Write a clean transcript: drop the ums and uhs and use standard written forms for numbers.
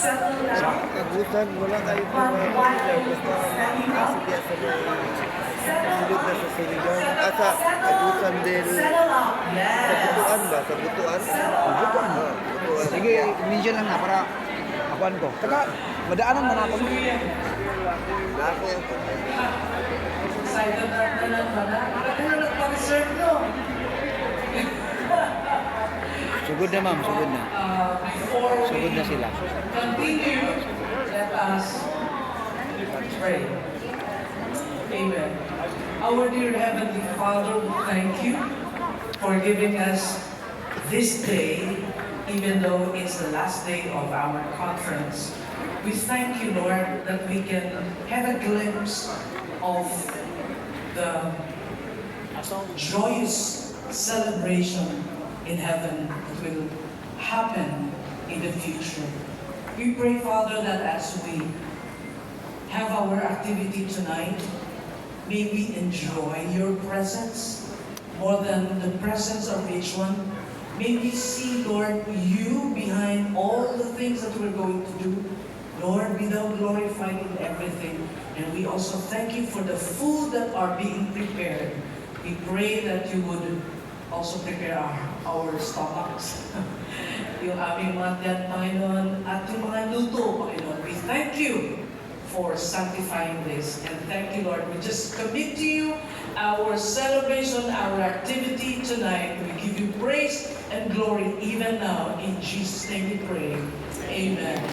settle Sa down. kagutan, wala kayo But one day, basta standing up. sige sa Settle sulod na sa siligan. Sa Settle kagutan din. Settle up. Sa Yes. butuan ba? Sa butuan? Butuan. Butuan. Sige, mention lang na para akuan ko. Taka, madaanan mo na ako. Ako yung Excited na lang ba na? Ano nagpa-reserve nyo? Sugod na ma'am, sugod na. Before we Sugod na sila. continue, let us pray. Amen. Our dear Heavenly Father, we thank you for giving us this day, even though it's the last day of our conference. We thank you, Lord, that we can have a glimpse of the joyous celebration in heaven that will happen in the future. We pray, Father, that as we have our activity tonight, may we enjoy your presence more than the presence of each one. May we see, Lord, you behind all the things that we're going to do. Lord, be thou glorified in everything. And we also thank you for the food that are being prepared. We pray that you would also prepare our stomachs. Yung aming mga tiyan, Panginoon, at yung mga luto, Panginoon. We thank you for sanctifying this. And thank you, Lord. We just commit to you our celebration, our activity tonight. We give you praise and glory even now. In Jesus' name we pray. Amen.